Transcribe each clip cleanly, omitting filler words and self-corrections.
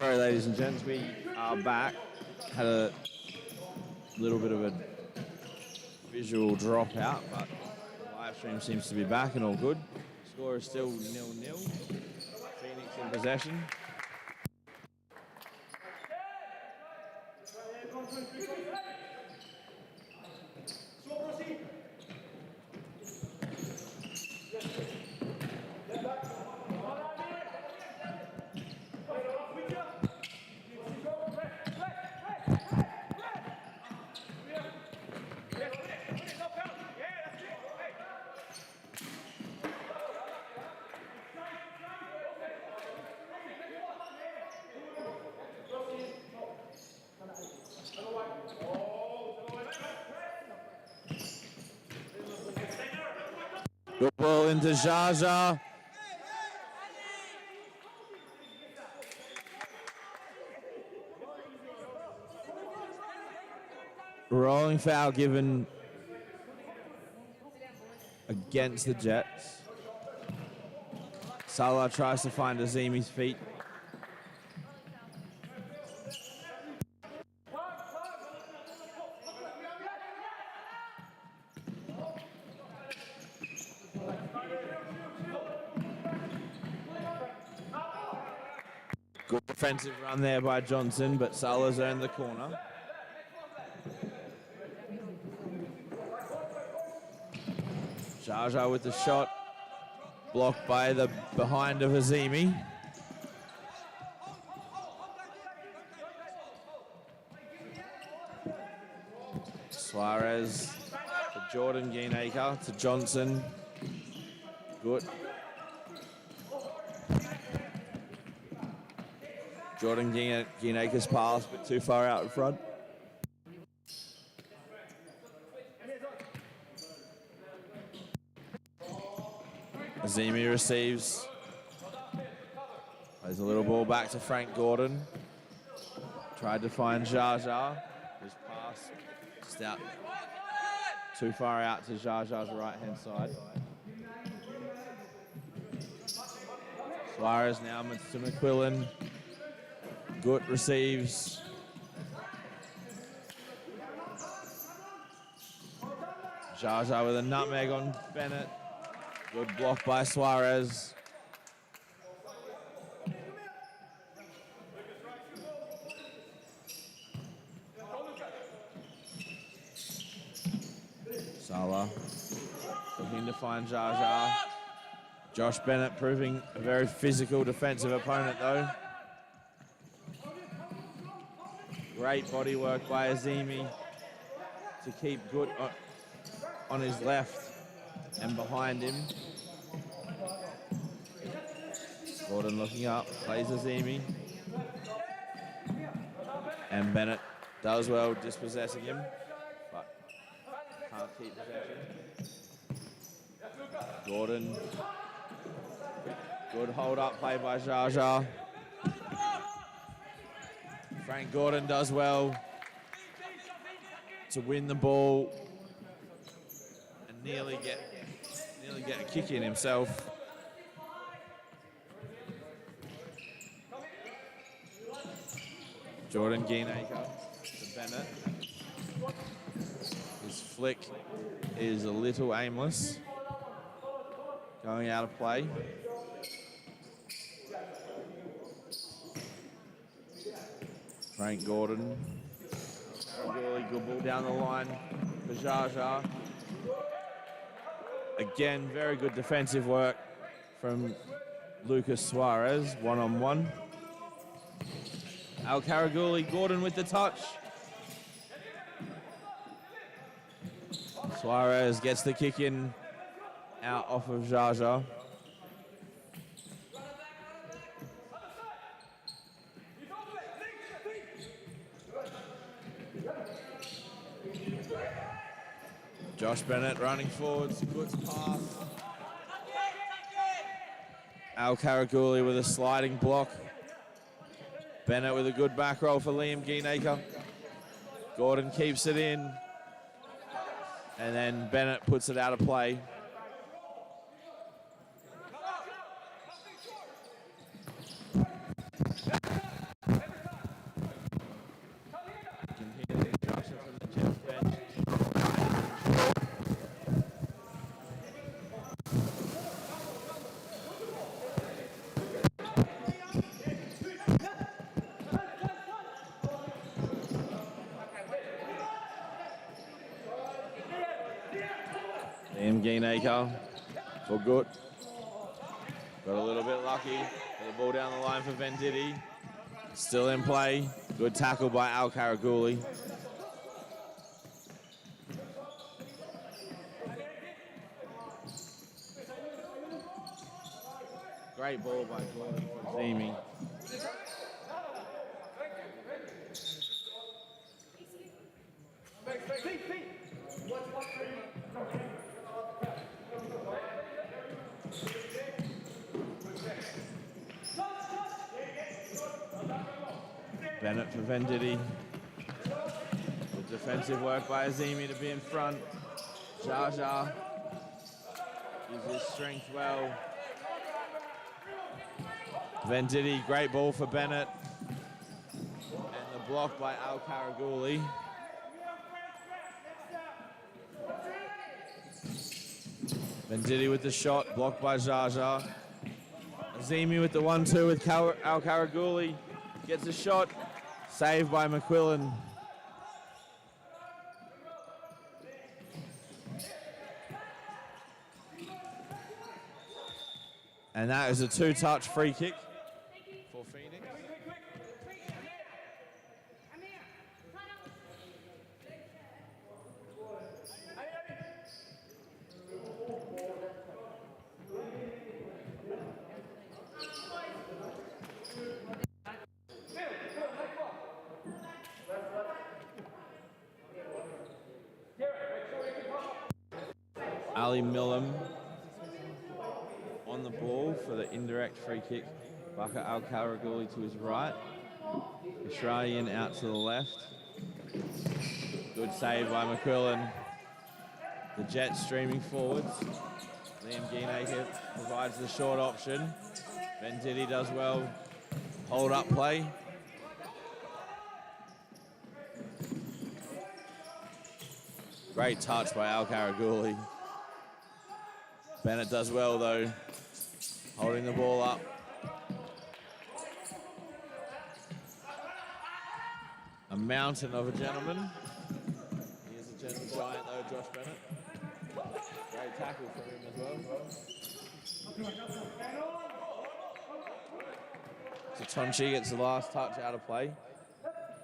Sorry, ladies and gents, we are back. Had a little bit of a visual dropout, but the live stream seems to be back and all good. Score is still 0-0. Phoenix in possession. Good ball into Jaja. Rolling foul given against the Jets. Salah tries to find Azimi's feet. Good defensive run there by Johnson, but Salah's earned the corner. Jaja with the shot, blocked by the behind of Azimi. Suarez to Jordan Geenaker to Johnson. Good. Jordan Geenaker's pass, but too far out in front. Azimi receives. Plays a little ball back to Frank Gordon. Tried to find Jaja. His pass just out. Too far out to Jaja's right-hand side. Suarez now to McQuillan. Good receives. Jaja with a nutmeg on Bennett. Good block by Suarez. Salah looking to find Jaja. Josh Bennett proving a very physical defensive opponent though. Great body work by Azimi to keep Good on his left and behind him. Gordon looking up, plays Azimi. And Bennett does well dispossessing him, but can't keep possession. Gordon, good hold up play by Jaja. Frank Gordon does well to win the ball and nearly get a kick in himself. Jordan Geenaker to Bennett. His flick is a little aimless. Going out of play. Frank Gordon. Really good ball down the line for Jaja. Again, very good defensive work from Lucas Suarez, one-on-one. Al Karaguli, Gordon with the touch. Suarez gets the kick in out off of Jaja. Josh Bennett running forwards, good pass. Al Karaguli with a sliding block. Bennett with a good back roll for Liam Geenaker. Gordon keeps it in. And then Bennett puts it out of play. Geenacre for good. Got a little bit lucky. Got the ball down the line for Venditti. Still in play. Good tackle by Al Karaguli. Great ball by Gordon Zimi. Bennett for Venditti. Good defensive work by Azimi to be in front. Jaja uses his strength well. Venditti, great ball for Bennett. And the block by Al Karaguli. Venditti with the shot, blocked by Jaja. Azimi with the 1-2 with Al Karaguli. Gets a shot, saved by McQuillan. And that is a 2-touch free kick for Phoenix. Ali Millam on the ball for the indirect free kick. Baka Al Karaguli to his right. Australian out to the left. Good save by McQuillan. The Jets streaming forwards. Liam Geenacre provides the short option. Venditti does well. Hold up play. Great touch by Al Karaguli. Bennett does well though, holding the ball up. A mountain of a gentleman. He is a gentle giant though, Josh Bennett. Great tackle for him as well. Tatonchi gets the last touch out of play.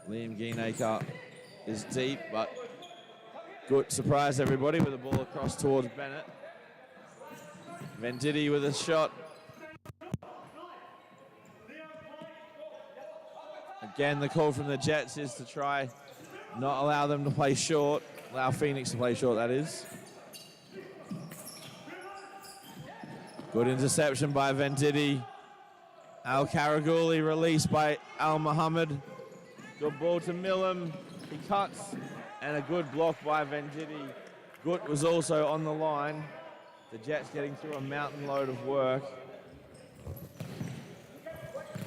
Liam Geenacre is deep, but good surprise everybody with the ball across towards Bennett. Venditti with a shot. Again, the call from the Jets is to try not allow them to play short. Allow Phoenix to play short, that is. Good interception by Venditti. Al Karaguli released by Al Muhammad. Good ball to Millam. He cuts. And a good block by Venditti. Gut was also on the line. The Jets getting through a mountain load of work.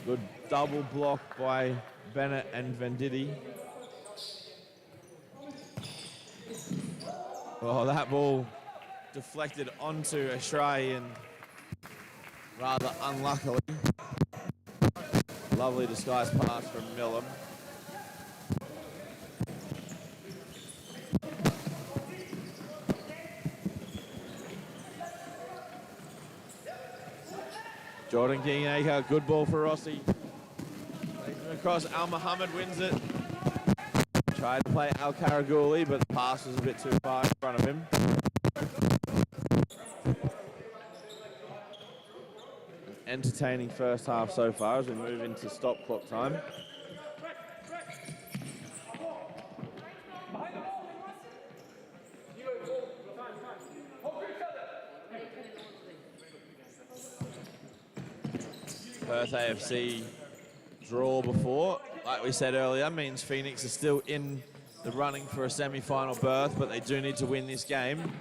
Good double block by Bennett and Venditti. Oh, that ball deflected onto Australian rather unluckily. Lovely disguised pass from Millam. Jordan Geenacre, good ball for Rossi. Takes him across, Al Muhammad wins it. Tried to play Al Karaguli, but the pass was a bit too far in front of him. Entertaining first half so far as we move into stop clock time. Perth AFC draw before, like we said earlier, means Phoenix are still in the running for a semi-final berth, but they do need to win this game.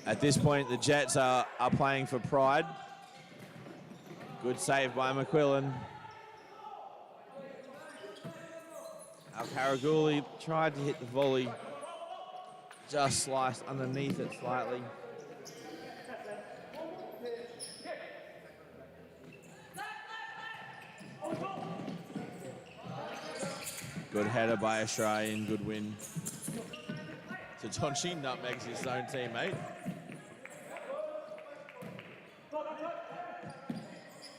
At this point, the Jets are playing for pride. Good save by McQuillan. Al Karaguli tried to hit the volley, just sliced underneath it slightly. Good header by Australian, good win. Tatonchi nutmegs his own teammate.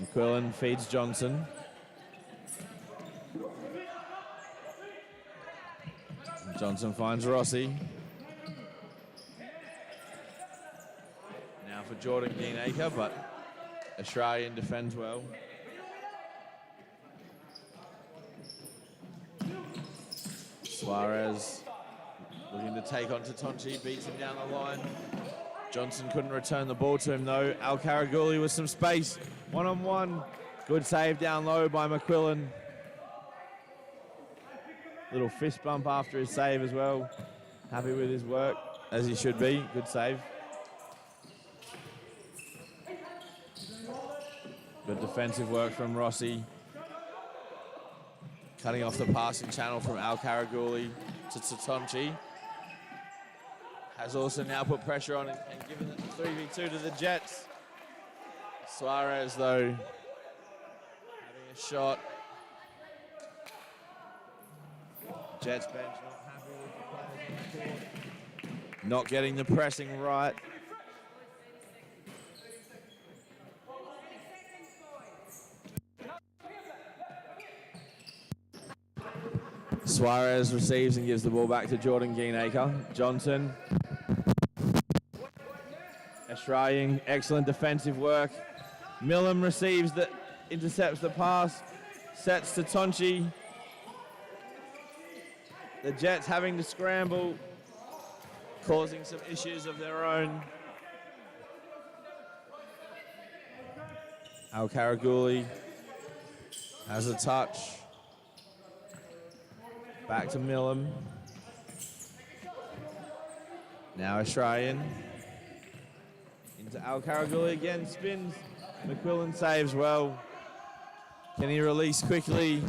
McQuillan feeds Johnson. Johnson finds Rossi. Now for Jordan Geenacre, but Australian defends well. Suarez looking to take on Tatonchi, beats him down the line. Johnson couldn't return the ball to him though. Al Karaguli with some space, one-on-one. Good save down low by McQuillan. Little fist bump after his save as well. Happy with his work, as he should be. Good save. Good defensive work from Rossi. Cutting off the passing channel from Al Karaguli to Tatonchi. Has also now put pressure on and given it 3v2 to the Jets. Suarez, though, having a shot. Jets bench not happy with the players on the court. Not getting the pressing right. Suarez receives and gives the ball back to Jordan Geenacre. Johnson. Australian, excellent defensive work. Millam receives the, intercepts the pass, sets to Tonchi. The Jets having to scramble, causing some issues of their own. Al Karaguli has a touch. Back to Millam. Now Australian. Into Al Karaguli again, spins. McQuillan saves well. Can he release quickly?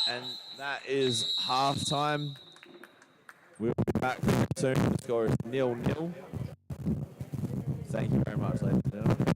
And that is half time. We'll be back soon. The score is 0-0. Thank you very much, ladies and gentlemen.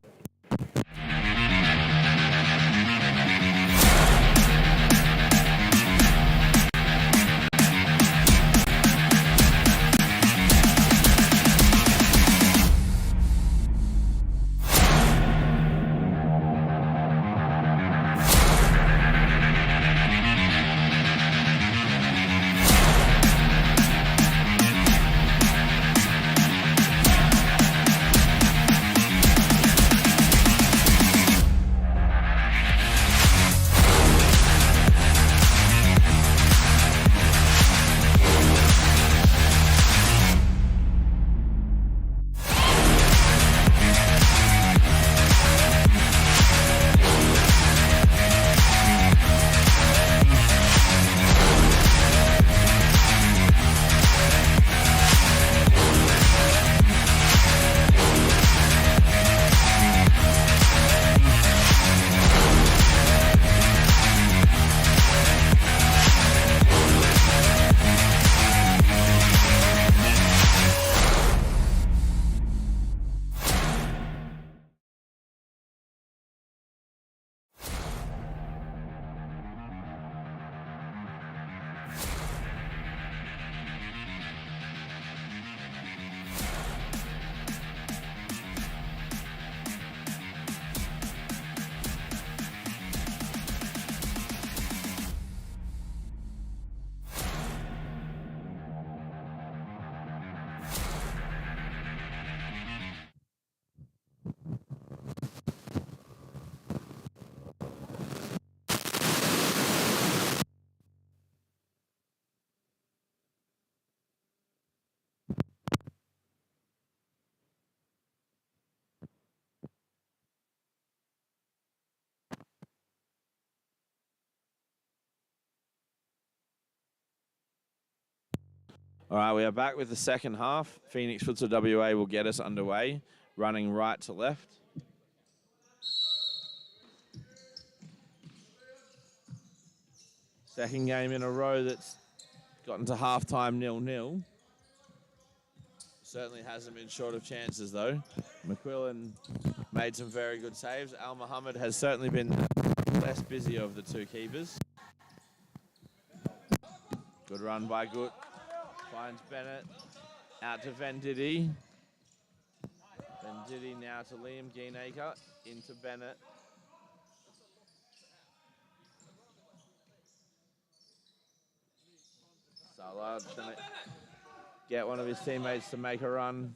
All right, we are back with the second half. Phoenix Futsal WA will get us underway, running right to left. Second game in a row that's gotten to halftime 0-0. Certainly hasn't been short of chances, though. McQuillan made some very good saves. Al Muhammad has certainly been less busy of the two keepers. Good run by Gut. Finds Bennett. Out to Venditti. Venditti now to Liam Geenacre, into Bennett. Salah trying to get one of his teammates to make a run.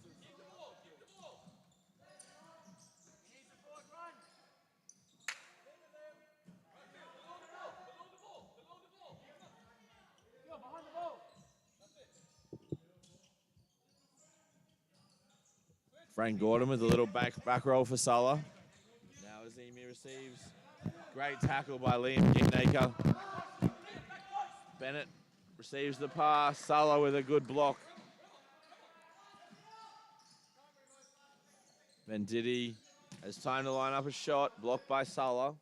Frank Gordon with a little back roll for Salah. Now Azimi receives. Great tackle by Liam Geenacre. Bennett receives the pass. Salah with a good block. Venditti has time to line up a shot. Blocked by Salah.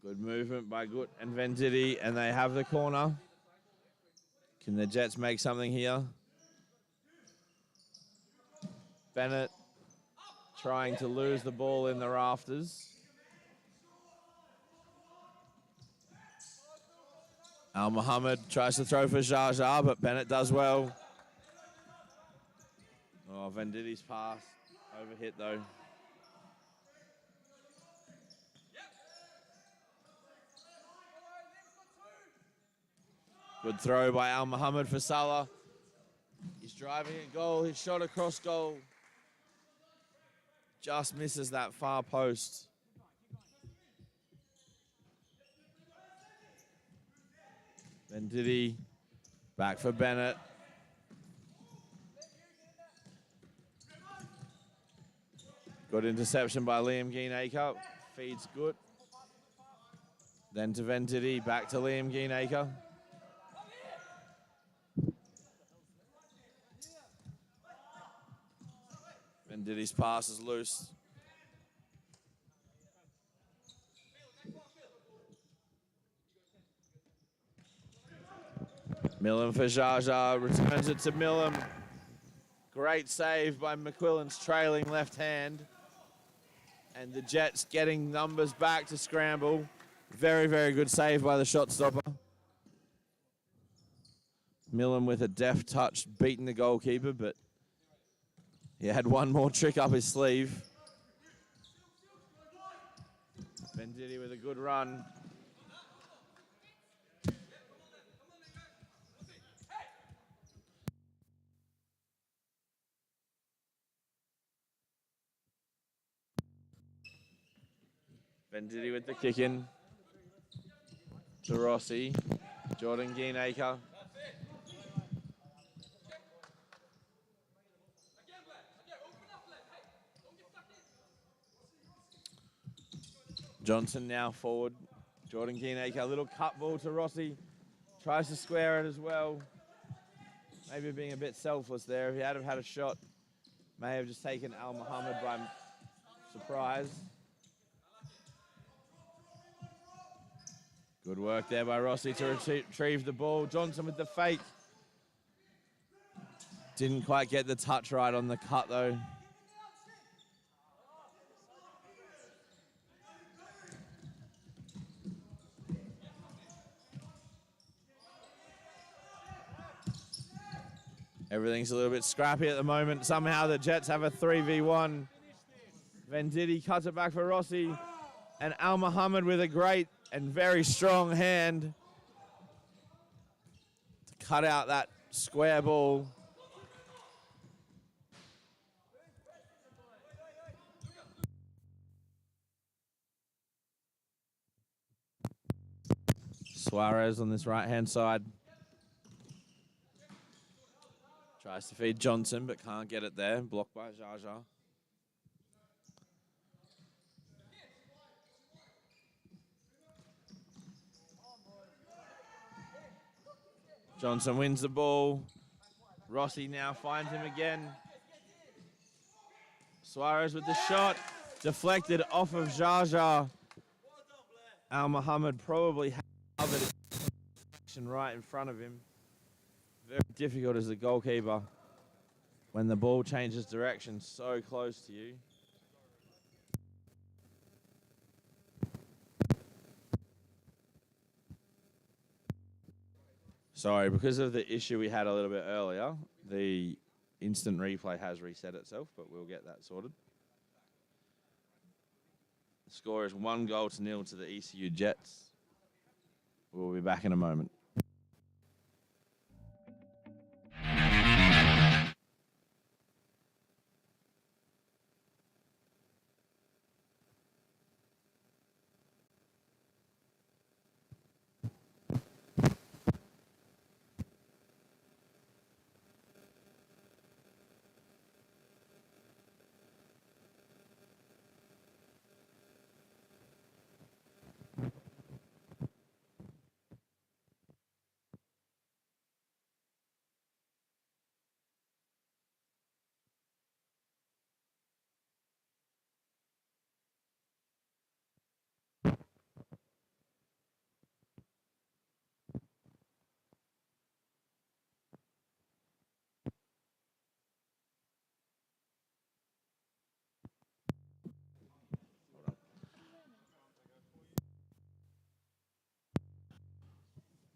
Good movement by Gut and Venditti, and they have the corner. Can the Jets make something here? Bennett trying to lose the ball in the rafters. Al Muhammad tries to throw for Jaja, but Bennett does well. Oh, Venditti's pass. Overhit, though. Good throw by Al Muhammad for Salah. He's driving at goal. His shot across goal. Just misses that far post. Venditti back for Bennett. Good interception by Liam Geenacre. Feeds good. Then to Venditti. Back to Liam Geenacre. Venditti's pass is loose. Millam for Jaja. Returns it to Millam. Great save by McQuillan's trailing left hand. And the Jets getting numbers back to scramble. Very, very good save by the shot stopper. Millam with a deft touch, beating the goalkeeper, but he had one more trick up his sleeve. Venditti with a good run. Venditti with the kick in. To Rossi. Jordan Geenacre. Johnson now forward. Jordan Geenacre, a little cut ball to Rossi. Tries to square it as well. Maybe being a bit selfless there. If he had had a shot, may have just taken Al Muhammad by surprise. Good work there by Rossi to retrieve the ball. Johnson with the fake. Didn't quite get the touch right on the cut, though. Everything's a little bit scrappy at the moment. Somehow the Jets have a 3v1. Venditti cuts it back for Rossi. And Al Muhammad with a great and very strong hand to cut out that square ball. Suarez on this right-hand side. Tries to feed Johnson, but can't get it there. Blocked by Jaja. Johnson wins the ball. Rossi now finds him again. Suarez with the shot. Deflected off of Jaja. Al Muhammad probably had it right in front of him. Very difficult as a goalkeeper when the ball changes direction so close to you. Sorry, because of the issue we had a little bit earlier, the instant replay has reset itself, but we'll get that sorted. The score is 1-0 to the ECU Jets. We'll be back in a moment.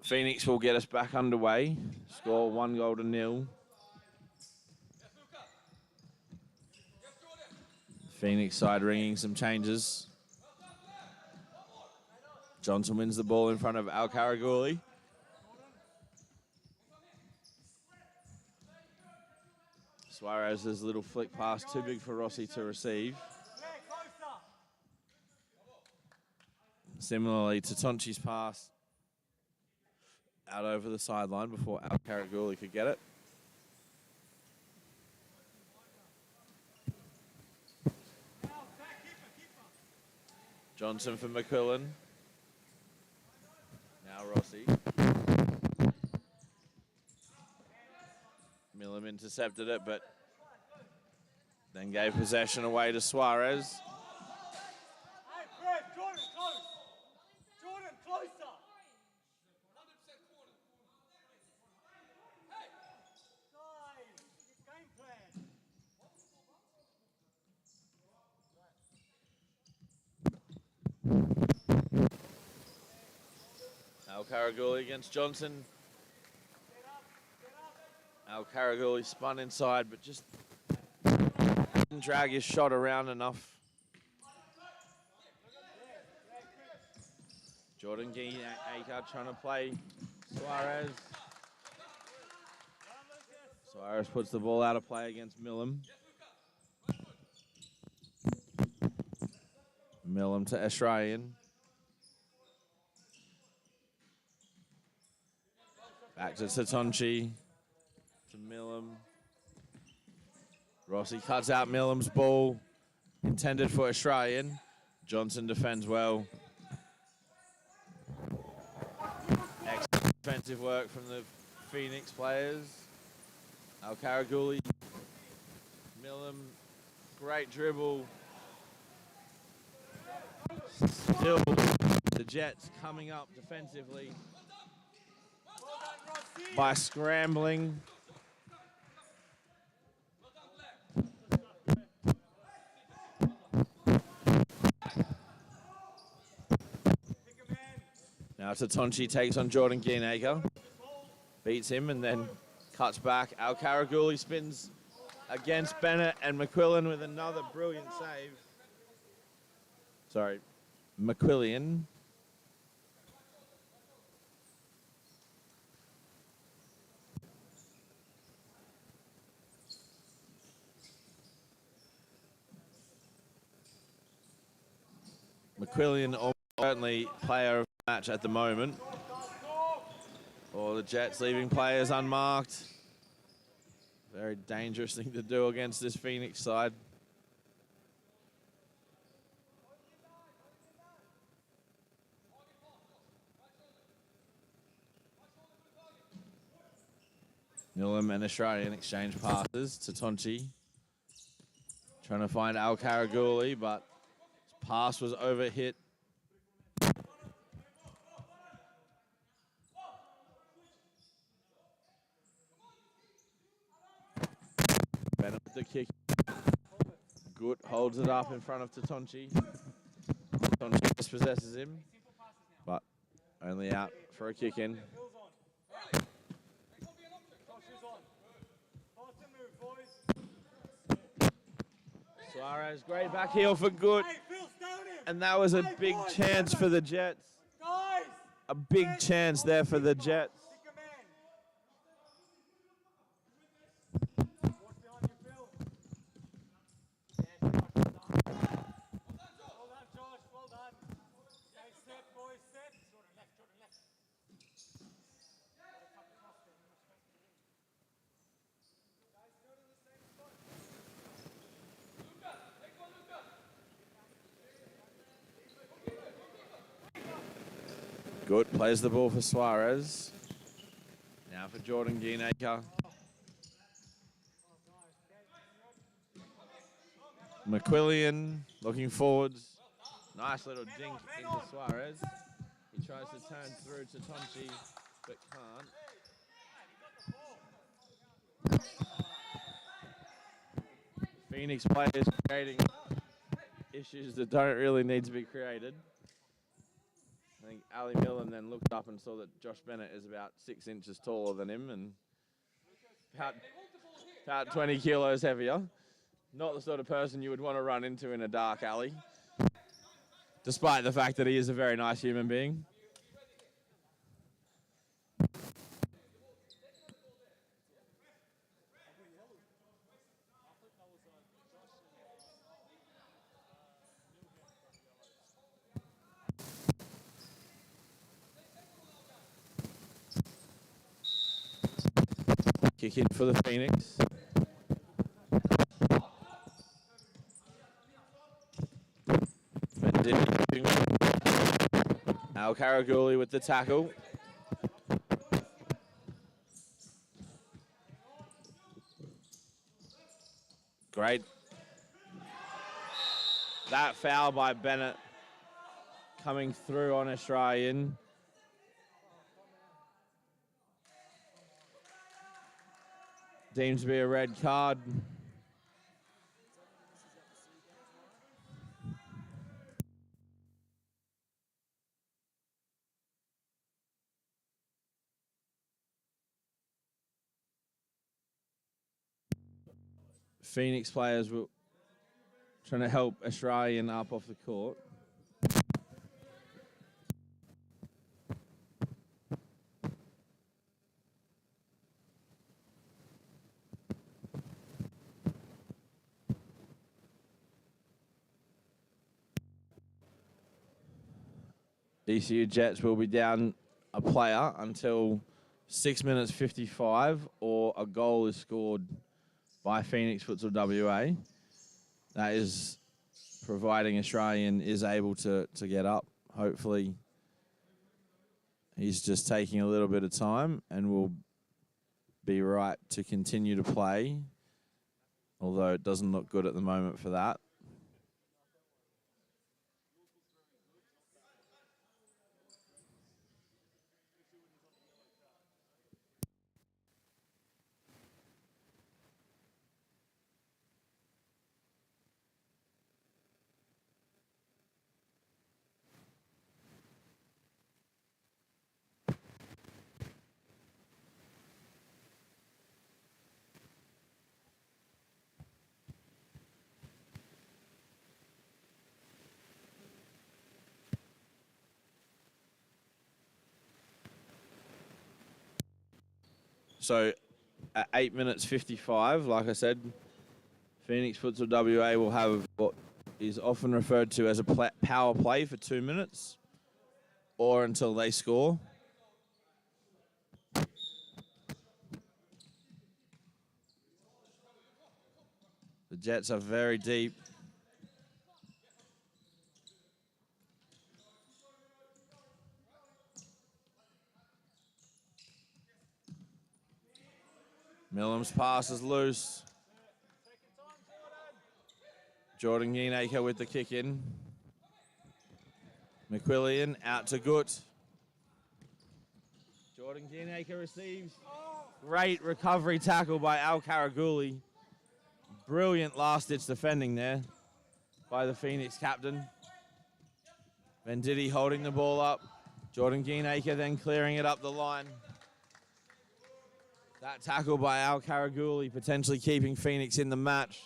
Phoenix will get us back underway. Score 1-0. Phoenix side ringing some changes. Johnson wins the ball in front of Al Karaguli. Suarez's little flick pass, too big for Rossi to receive. Similarly to Tonchi's pass out over the sideline before Al Karaguli could get it. Johnson for McQuillan. Now Rossi. Millam intercepted it, but then gave possession away to Suarez. Al Karaguli against Johnson. Al Karaguli spun inside, but just didn't drag his shot around enough. Jordan Geenacre trying to play Suarez. Suarez puts the ball out of play against Millam. Millam to Australian. Back to Satonchi. To Millam. Rossi cuts out Millam's ball. Intended for Australian. Johnson defends well. Excellent defensive work from the Phoenix players. Al Karaguli. Millam. Great dribble. Still the Jets coming up defensively by scrambling. Now Tatonchi takes on Jordan Geenacre. Beats him and then cuts back. Al Karaguli spins against Bennett and McQuillan with another brilliant save. Sorry, McQuillan. McQuillan, certainly player of the match at the moment. All the Jets leaving players unmarked. Very dangerous thing to do against this Phoenix side. Millam and Australian exchange passes to Tonchi. Trying to find Al Karaguli, but his pass was overhit. Bennett with the kick. Good holds it up in front of Tatonchi. Tatonchi dispossesses him, but only out for a kick in. Suarez, great back heel for good. And that was a big chance for the Jets. A big chance there for the Jets. Good, plays the ball for Suarez. Now for Jordan Geenacre. McQuillian looking forwards. Nice little dink into Suarez. He tries to turn through to Tonchi, but can't. Phoenix players creating issues that don't really need to be created. I think Ali Millen then looked up and saw that Josh Bennett is about 6 inches taller than him and about 20 kilos heavier. Not the sort of person you would want to run into in a dark alley, despite the fact that he is a very nice human being. Kick in for the Phoenix. Al Karaguli with the tackle. Great. That foul by Bennett coming through on Australian. Deemed to be a red card. Phoenix players were trying to help Australian up off the court. ECU Jets will be down a player until 6 minutes 55 or a goal is scored by Phoenix Futsal WA. That is providing Australian is able to get up. Hopefully he's just taking a little bit of time and will be right to continue to play, although it doesn't look good at the moment for that. So at 8 minutes 55, like I said, Phoenix Futsal WA will have what is often referred to as a power play for 2 minutes or until they score. The Jets are very deep. Millam's pass is loose. Jordan Geenacre with the kick in. McQuillian out to Gut. Jordan Geenacre receives. Great recovery tackle by Al Karaguli. Brilliant last-ditch defending there by the Phoenix captain. Venditti holding the ball up. Jordan Geenacre then clearing it up the line. That tackle by Al Karaguli potentially keeping Phoenix in the match.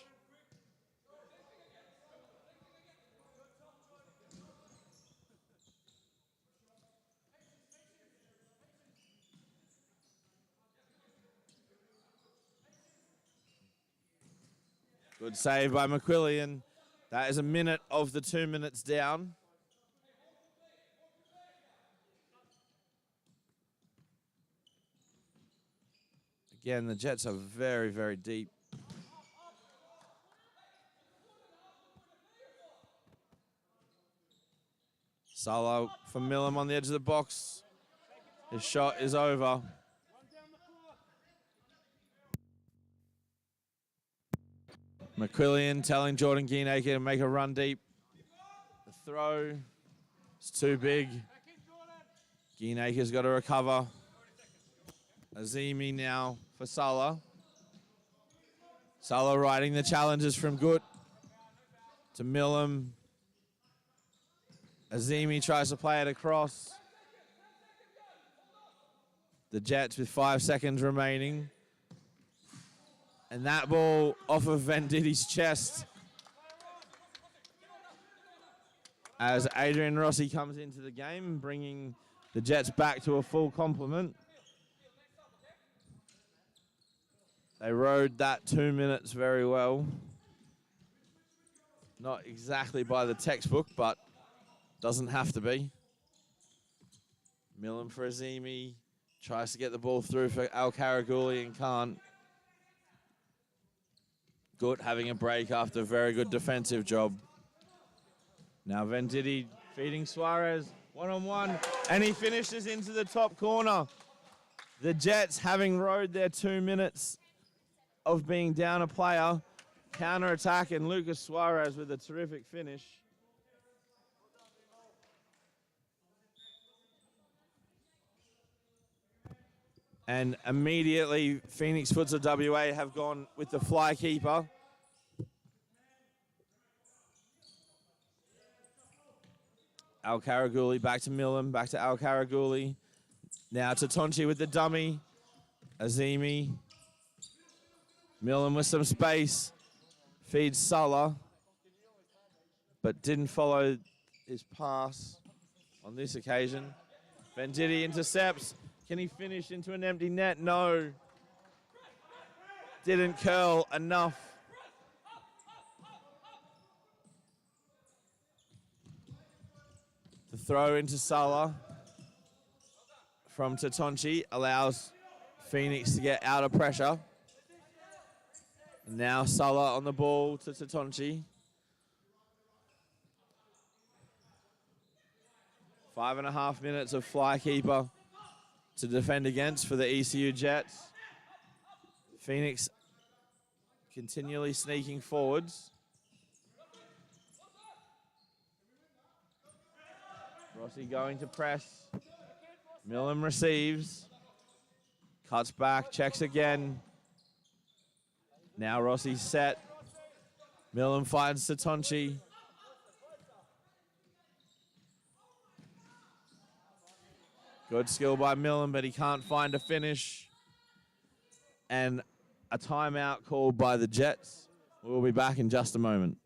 Good save by McQuillian. That is a minute of the 2 minutes down. Again, the Jets are very, very deep. Solo for Millam on the edge of the box. His shot is over. McQuillian telling Jordan Geenacre to make a run deep. The throw is too big. Geenacre's got to recover. Azimi now for Salah. Salah riding the challenges from Gut to Millam. Azimi tries to play it across. The Jets with 5 seconds remaining. And that ball off of Venditti's chest as Adrian Rossi comes into the game, bringing the Jets back to a full complement. They rode that 2 minutes very well. Not exactly by the textbook, but doesn't have to be. Millam for Azimi. Tries to get the ball through for Al Karagouli and can't. Good having a break after a very good defensive job. Now Venditti feeding Suarez one-on-one, and he finishes into the top corner. The Jets, having rode their 2 minutes of being down a player, counter-attack, and Lucas Suarez with a terrific finish. And immediately, Phoenix Futsal WA have gone with the fly keeper. Al Karagouli back to Millam, back to Al Karagouli. Now to Tonchi with the dummy. Azimi. Millam with some space. Feeds Salah. But didn't follow his pass on this occasion. Venditti intercepts. Can he finish into an empty net? No. Didn't curl enough. The throw into Salah from Tatonchi allows Phoenix to get out of pressure. Now Salah on the ball to Tatonchi. 5.5 minutes of fly keeper to defend against for the ECU Jets. Phoenix continually sneaking forwards. Rossi going to press. Millam receives. Cuts back, checks again. Now Rossi's set. Millam finds Satonchi. Good skill by Millam, but he can't find a finish. And a timeout called by the Jets. We'll be back in just a moment.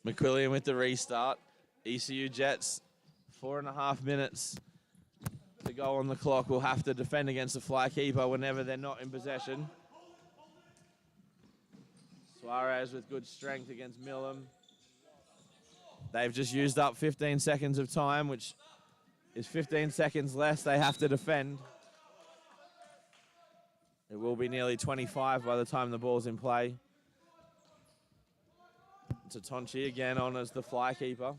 McQuillian with the restart. ECU Jets, 4.5 minutes to go on the clock. Will have to defend against the fly keeper whenever they're not in possession. Suarez with good strength against Millam. They've just used up 15 seconds of time, which is 15 seconds less they have to defend. It will be nearly 25 by the time the ball's in play. Tatonchi again on as the fly keeper.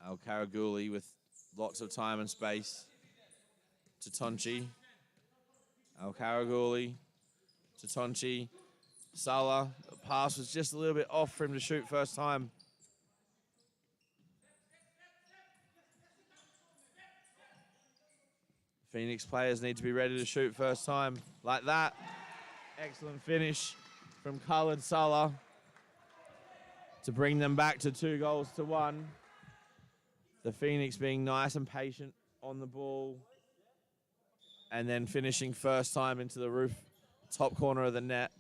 Al Karaguli with lots of time and space. Tatonchi. Al Karaguli. Tatonchi. Sala. The pass was just a little bit off for him to shoot first time. Phoenix players need to be ready to shoot first time like that. Excellent finish from Khalid Salah to bring them back to 2-1. The Phoenix being nice and patient on the ball and then finishing first time into the roof, top corner of the net.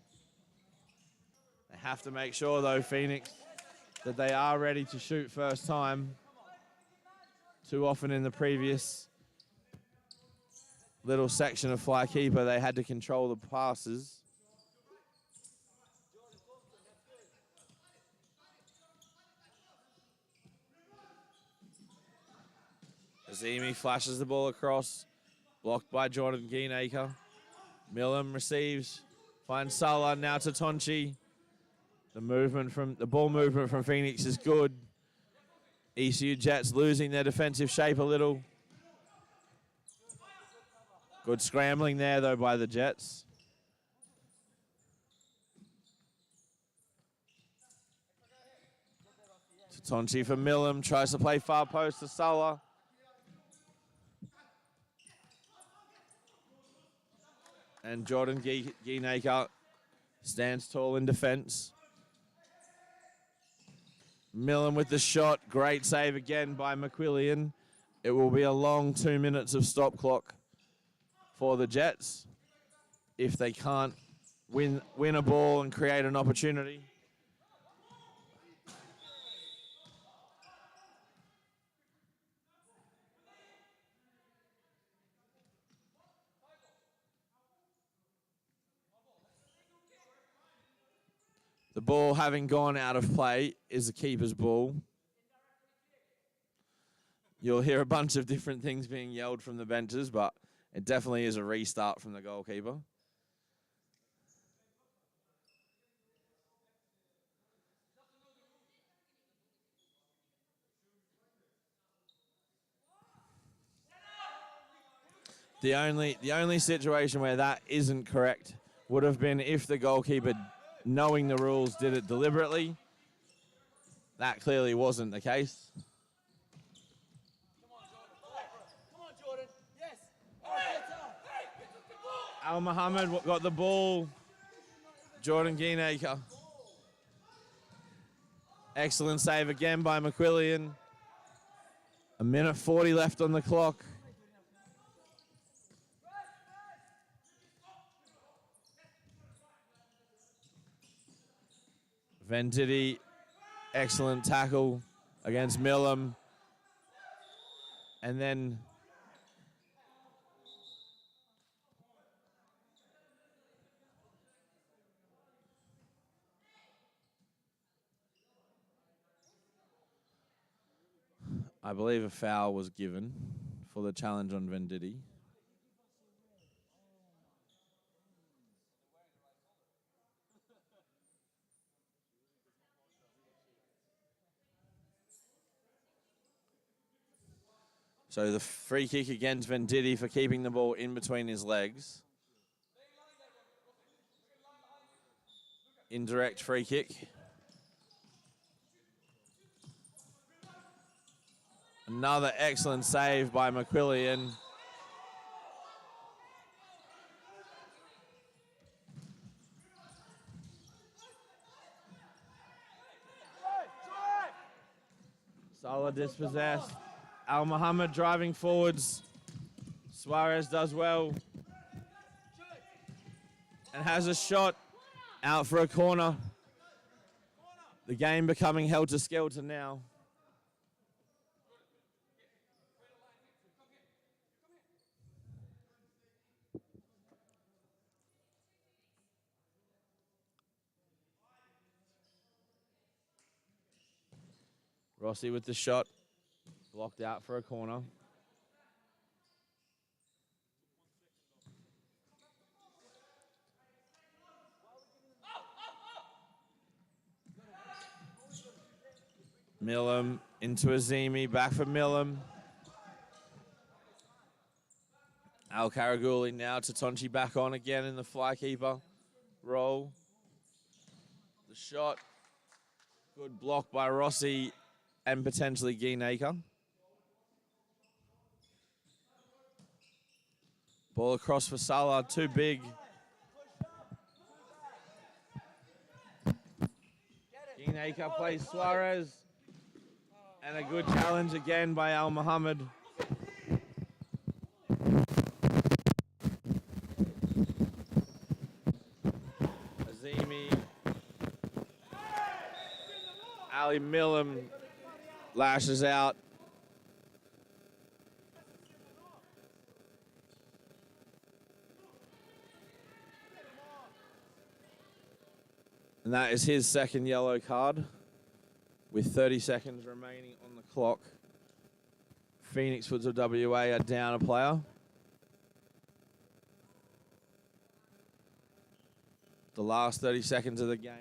They have to make sure, though, Phoenix, that they are ready to shoot first time. Too often in the previous little section of fly keeper, they had to control the passes. Azimi flashes the ball across, blocked by Jordan Geenacre. Millam receives, finds Salah, now to Tonchi. The ball movement from Phoenix is good. ECU Jets losing their defensive shape a little. Good scrambling there, though, by the Jets. Tatonchi for Millam, tries to play far post to Salah. And Jordan Geenacre stands tall in defense. Millam with the shot. Great save again by McQuillian. It will be a long 2 minutes of stop clock for the Jets if they can't win a ball and create an opportunity. The ball, having gone out of play, is the keeper's ball. You'll hear a bunch of different things being yelled from the benches, but it definitely is a restart from the goalkeeper. The only situation where that isn't correct would have been if the goalkeeper, knowing the rules, did it deliberately. That clearly wasn't the case. Come on, Jordan. Yes. Al Muhammad got the ball. Jordan Geenacre. Excellent save again by McQuillian. 1:40 left on the clock. Venditti, excellent tackle against Millam. And then I believe a foul was given for the challenge on Venditti. So the free kick against Venditti for keeping the ball in between his legs. Indirect free kick. Another excellent save by McQuillian. Salah dispossessed. Al Muhammad driving forwards. Suarez does well. And has a shot out for a corner. The game becoming helter-skelter now. Rossi with the shot. Blocked out for a corner. Millam into Azimi, back for Millam. Al Karaguli now to Tonchi, back on again in the fly keeper role. The shot, good block by Rossi and potentially Geenaker. Ball across for Salah, too big. Geenaker plays Suarez. And a good challenge again by Al Muhammad. Azimi. Ali Millam lashes out. And that is his second yellow card with 30 seconds remaining on the clock. Phoenix Futsal WA are down a player. The last 30 seconds of the game.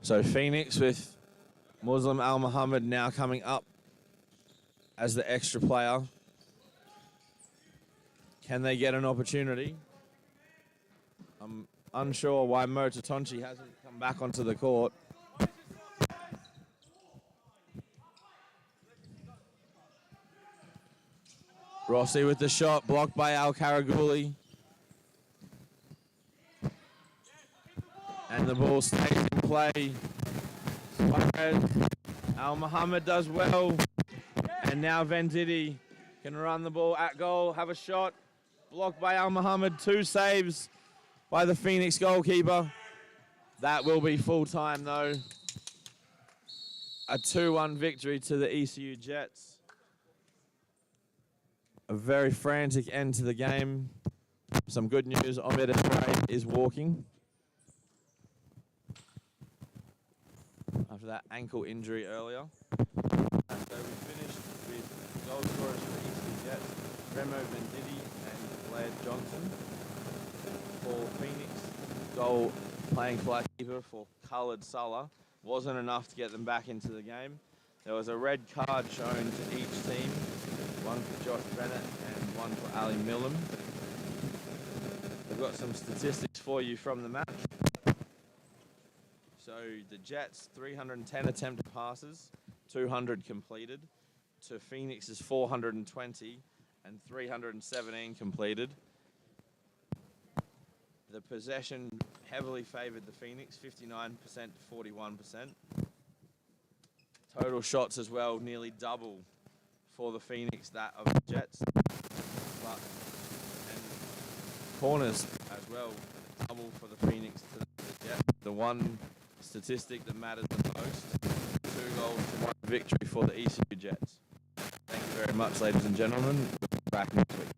So Phoenix with Muslim Al Muhammad now coming up as the extra player. Can they get an opportunity? I'm unsure why Mo Tatonchi hasn't come back onto the court. Rossi with the shot, blocked by Al Karaguli. And the ball stays in play. Suarez. Al Muhammad does well. And now Venditti can run the ball at goal, have a shot. Blocked by Al Muhammad. 2 saves by the Phoenix goalkeeper. That will be full time though. A 2-1 victory to the ECU Jets. A very frantic end to the game. Some good news, Ahmed Esray is walking after that ankle injury earlier. So we finished with goal scorers for the ECU Jets, Remo Venditti and Blair Johnson. For Phoenix, goal playing fly keeper for Khalid Salah wasn't enough to get them back into the game. There was a red card shown to each team, one for Josh Bennett and one for Ali Millam. We've got some statistics for you from the match. So the Jets, 310 attempted passes, 200 completed, to Phoenix's 420 and 317 completed. The possession heavily favored the Phoenix, 59% to 41%. Total shots as well, nearly double for the Phoenix that of the Jets. But, and corners as well, double for the Phoenix to the Jets. The one statistic that matters the most, 2 goals to 1 victory for the ECU Jets. Thank you very much, ladies and gentlemen. We'll be back next week.